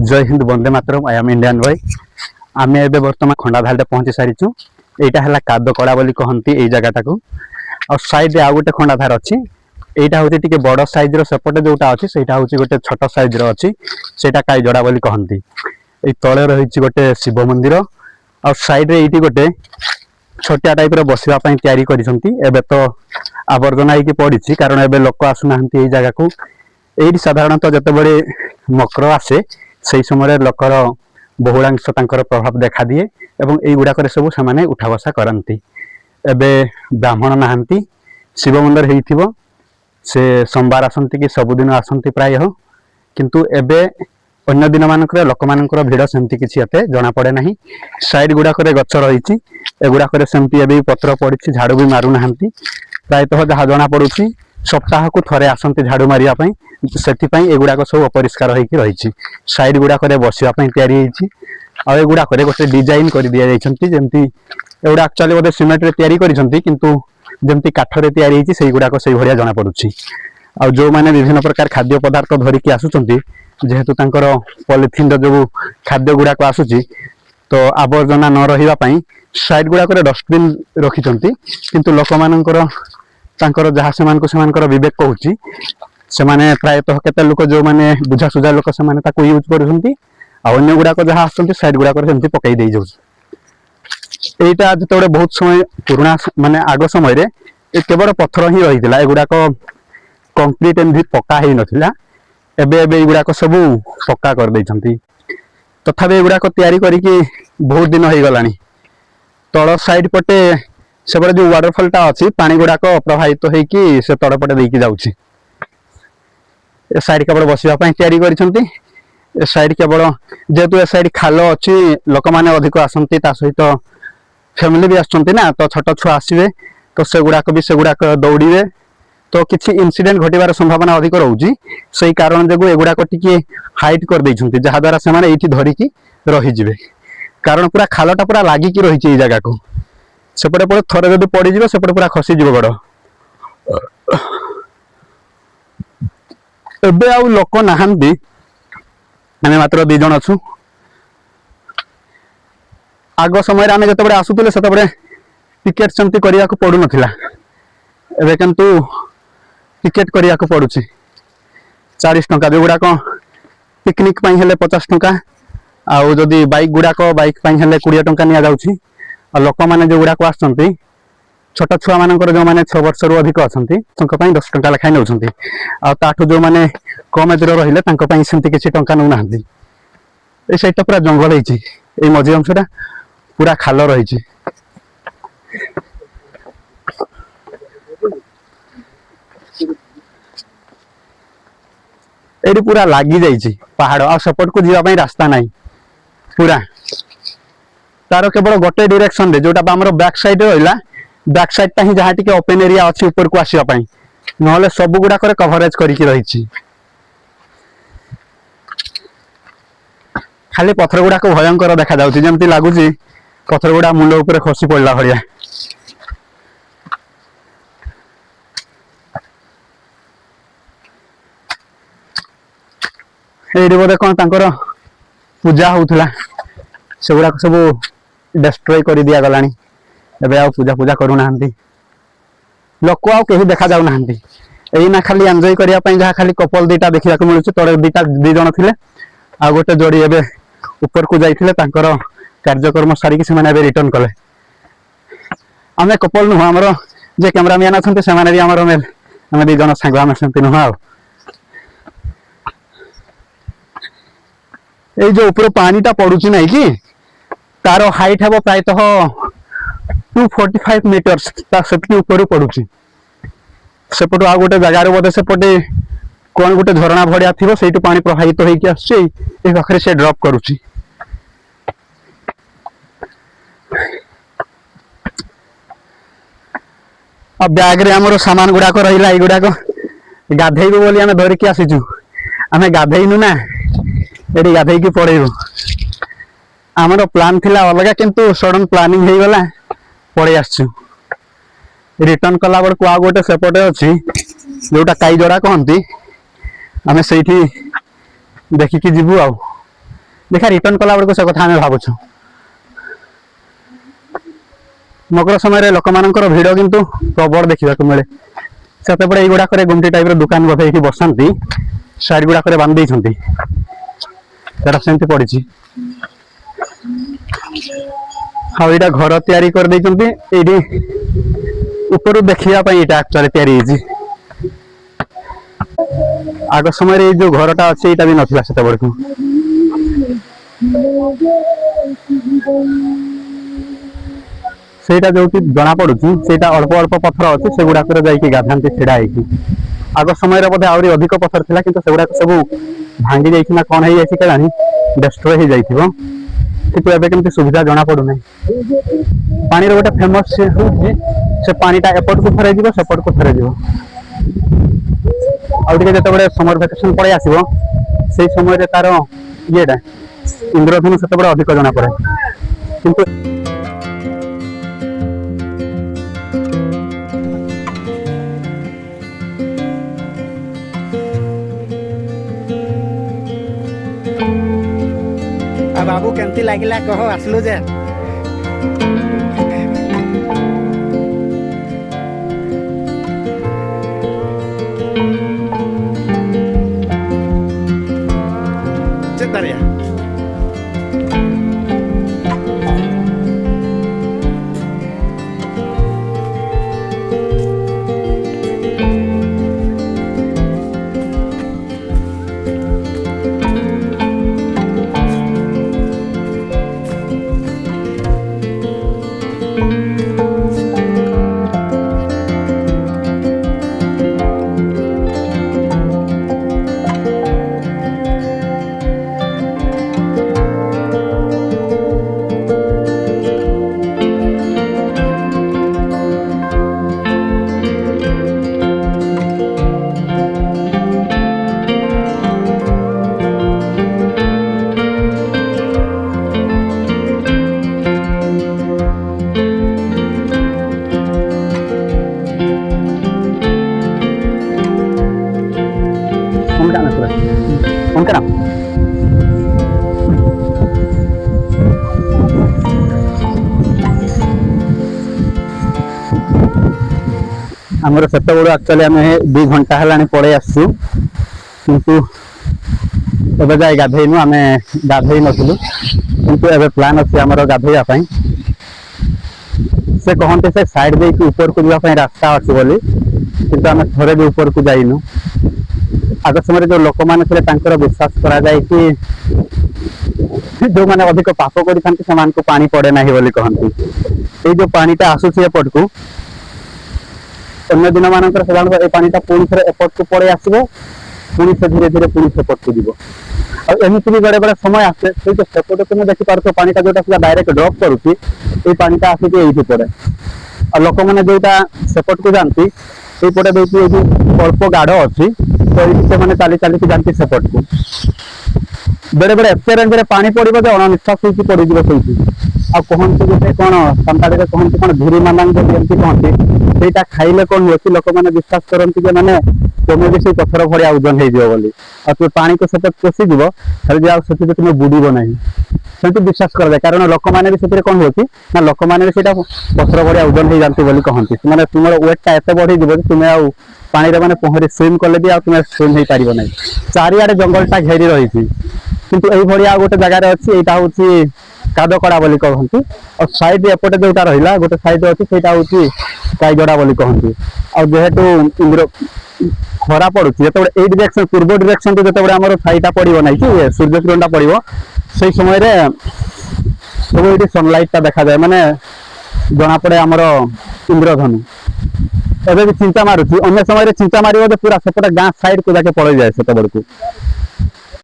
जय Hind Vande Mataram I am Indian boy. आम ए बर्तमान खंडाधाल पहुंची सारीचु। यहाँ है कादकड़ा बोली कहती यही जगटा को। आ साइड आउ गोटे खंडाधार अच्छी। यहाँ हूँ टी बड़ साइज रेपटे जोटा अच्छी से गोटे छोट साइज अच्छी से काईजड़ा बोली कहती। ये तले रही गोटे शिव मंदिर आ साइड ये गोटे छोटिया टाइप बसवाई तैयारी कर तो आवर्जना हो पड़ी कारण एवं लोक आसुना यही जगह को। ये साधारणतः जिते बड़े मकर आसे से समय लोकर बहुलांश प्रभाव देखा दिए एवं युड़ाक सब से उठा बसा करती। एवं ब्राह्मण नहांती शिव मंदिर हो से सोमवार आसती कि सबुदिन आसती प्राय किंतु एबे अन्य दिन मानक लोक मान भिड़ सेमती किसी एते जना पड़े ना। साइड गुड़ाक गच रही एगुड़ाक सेमती पत्र पड़ी झाड़ू भी मारू ना प्रायतः जहाँ जना पड़ी सप्ताह को थरे आसती झाड़ू मारिया से एगुड़ाक सब अपरिष्कार होती। साइड गुड़ाक बसवाई तैयारी गुड़ाक गोटे डिजाइन कर दि जाती एगुड़ा एक्चुअली बोधे सीमेंट तैयारी करमती काठरे तैयारी से गुड़ाक से भाया जना पड़ी। आ जो मैंने विभिन्न प्रकार खाद्य पदार्थ धरिकी आसुचंती जेहेतु पॉलिथिन जो खाद्य गुड़ाक आसूची तो आवर्जना न रही साइड गुड़ाक डस्टबिन रखिंट किंतु लोक मानकर जहाँ से विवेक कहूँ से प्रायतः केते लोक जो मैंने बुझासुझा लोक से यूज कर गुड़ाक जहाँ आसुँच साइड गुड़ाक पकई दे जाऊँ। यहाँ जो बहुत समय पुराना माने आग समय केवल पत्थर ही रही है एगुड़ाक कंक्रीट एमती पक्का ही नाला एबे युड़ाक सब पक्का कर देइछंती। तथापि युड़ाक तैयारी करके बहुत दिन हो गला। तल साइड पटे से जो वाटरफॉल टा अच्छी पानी गुड़ाक प्रभावित होगी से तल पटे देकी जाउछि। ए साइड केवल बसवाई तैयारी करिसंती। ए साइड केवल जेहेतु ए साइड खाल अच्छी लोक मैंने अधिक आसती सहित फैमिली भी आसुँच ना तो छोट छुआ आसवे तो से गुड़ाक भी से गुड़ाक दौड़े तो किसी इनसीडेंट घटवार संभावना अधिक रोचे से कारण जो एगुड़ाक टी हाइट कर देइछंती जहाद्वारा से धरिकी रहीजे कारण पूरा खालटा पूरा लागिकी रही जगह को सेपटे पर थरे जब पड़ीज सेपटे पूरा खसीज गड़। एबे आउ लोक नहांती आम मात्र 2 जन अच्छु। आग समय आम जो आसुले से टिकेट सेमती करने को पड़ू नाला एवं किंतु टिकेट करने को पड़ुछि 40 टंका जो गुड़ाक पिकनिक 50 टंका आउ जदि बाइक गुड़ाक बाइक 20 टंका नि जाउछि। लोक मैंने जो गुड़ाक आसुँच छोट छुआ मान जो मैंने 6 वर्ष रु अधिक अच्छा 10 टंका लेखाएं नौ आठू जो मैंने कम एज रही सेमती किसी टंका नौ ना। ये साइडटा पूरा जंगल होती मझी अंशटा पूरा खाल रही। ये पूरा लगी जाइए पहाड़ आ सेपट को जीवाई रास्ता ना पूरा तार केवल गोटे डायरेक्शन रे जोटा आम बैक साइड रहा बैक साइड टा ही जहाँ टी ओपन एरिया अच्छी ऊपर को आसवाई ना सब गुड़ाक कवरेज करके रही। खाली पत्थर गुड़ाक भयंकर देखा जाउछि जेमती लागुछि पत्थर गुड़ा मुंड ऊपर खसी पड़ला भलिया। ये बोधे कौन तांकर पूजा होउथला से गुड़ाक सब डिस्ट्रॉय कर दिया गलानी एबे आ पूजा पूजा करू नाहंती लोक आ केही देखा जाउ नाहंती। एई ना खाली एंजॉय करिया पई जहा खाली कपल दीटा देखिया को मिलुछि तोरे दीटा 2 जन थिले आ गोटे जोड़ी एबे ऊपर को जाइथिले तांकर कार्यक्रम सारिकी से माने रिटर्न कले। आमे कपल नु हमरो जे कैमरामैन अछंते से माने भी हमरो मेल आमे 2 जन संग आमे सेंति नु हाउ। ए जो ऊपर पानीटा पड़ुछि नै कि तार हाइट हेबो प्रायतः 245 मीटर्स ता सेपटी ऊपर पड़ुछि। सेपटो आ गोटे जगार बोधे सेपटे कौन गोटे झरणा भड़िया थी से पानी प्रभावित होगी आसखे से ड्रप करुच्ची। बैग रे आमर सामान गुड़ाक रहा युड़ाक गाधेबू बोली आम धरिकी आसीचु आम गाधेनु ना ये गाधेकी पड़ेबू आमर प्लान थिला अलग किंतु सडन प्लानिंग हो गला पड़े आसचु। रिटर्न कला बेल को आ गोटे सेपटे अच्छी जोटा काईजड़ा कहती आम से देखिकी जीवु आ देखा रिटर्न कला बेलू से कथा भावुँ मकर समय लोक मानकर भिड़ किंतु प्रबल देखा मिले से युवाक गुमटी टाइप दुकान बधे बसती साइड गुड़ाक बांधि सेमती पड़ी हाँ यहाँ घर तैयारी कर ऊपर देखा एक्चुअली तैयारी आग समय जो घरटा अच्छे यहाँ भी नाला से बड़क सेटा जो जना पड़ू से अल्प अल्प पथर अच्छे से गुड़ाक गाधाती छिड़ा आग समय बोधे आहरी अधिक पथर था कि सेगुड़ाक सब भांगी जाना कौन हो जाए डेस्ट्रॉय हो जाइए कितु एबे केमती सुविधा जना पड़ूना पानी गोटे फेमस से पानीटा एपट को थरे सेपट को थरे जो समर भैकेशन पड़े आसो से समय तार येटा इंद्रधनु से अधिक जना पड़े किंतु बाबू केमती लागिला कह आसलु जे चेतारिया उनका नाम आमर से एक्चुअली आम 2 घंटा है पड़े आसु किंतु एबे जाए गाधेनु आम गाधे नथिलु किंतु एबे प्लान अच्छे आमर गाधेया से कहते से साइड दे ऊपर को जावाई रास्ता अच्छी बोली किंतु आम थोड़े भी ऊपर को जाइनु आग समय जो लोक मैंने विश्वास करा जाए कि जो मैंने अधिक पाप कर पानी पड़े ना बोली कहती ये जो पानीटा आसूसी एपट को अन्य दिन मानकर साधारण पानीटा पुणी थे एपट को पड़े आसो पुणी से धीरे धीरे पुणी सेपट को जीव एमती भी बेड़े बेड़े समय आसे जो सेपट तुम देखिपार पानीटा जो डायरेक्ट ड्रप करुच्ची पानीटा आसिक ये पड़े और लोक मैंने जोटा सेपट को जाती ये अल्प गाढ़ अच्छी तो ये चाली चाली जाती सेपट को बेड़े बेड़े एत रेंज में पानी पड़ो जो अणनिश्वास हो पड़ आ कहते गोटे कौन संताड़ी कहते कौन धूरी मानांग कहते ସେଇଟା ଖାଇଲେ କଣ ହୁଏ କି ଲୋକମାନେ ବିଶ୍ୱାସ କରନ୍ତି ଯେ ମାନେ ତମେ ବି ସେଇ ପଥର ଭଳିଆ ଓଜନ ହେଇଯିବ ବୋଲି ଆଉ ତୁମେ ପାଣିକୁ ସେତେ ପଶିଯିବ ଖାଲି ଯେ ଆଉ ସେଥିରେ ତୁମେ ବୁଡ଼ିବ ନାହିଁ ସେମିତି ବିଶ୍ୱାସ କରାଯାଏ କାରଣ ଲୋକମାନେ ବି ସେଥିରେ କଣ ହୁଏ କି ନା ଲୋକମାନେ ବି ସେଇଟା ପଥର ଭଳିଆ ଓଜନ ହେଇଯାନ୍ତି ବୋଲି କହନ୍ତି ମାନେ ତୁମର ୱେଟଟା ଏତେ ବଢ଼ିଯିବ ଯେ ତୁମେ ଆଉ ପାଣିରେ ମାନେ ପହଁରି ସୁଇମ୍ କଲେ ବି ଆଉ ତୁମେ ସୁଇମ୍ ହେଇପାରିବ ନାହିଁ ଚାରିଆଡ଼େ ଜଙ୍ଗଲଟା ଘେରି ରହିଛି କିନ୍ତୁ ଏଇଭଳିଆ ଆଉ ଗୋଟେ ଜାଗାରେ ଅଛି ଏଇଟା ହଉଛି कादकड़ा बोली कहती और साइड एपटे जोटा रहा गोटे साइड अच्छी से काईगड़ा बोली कहती और जेहेतु इंद्र खरा पड़ुची जो ये डिरेक्शन पूर्व डिरेक्शन तो जो आम छाईटा पड़ो ना कि सूर्य किरणटा पड़ो से समय सब ये सनलाइटा देखा जाए माने जना पड़े आमर इंद्रधनु एवं भी चिंता मारुची अन्य समय चिंता मार पूरा सेपटे गाँ साइड को जाके पड़े जाए से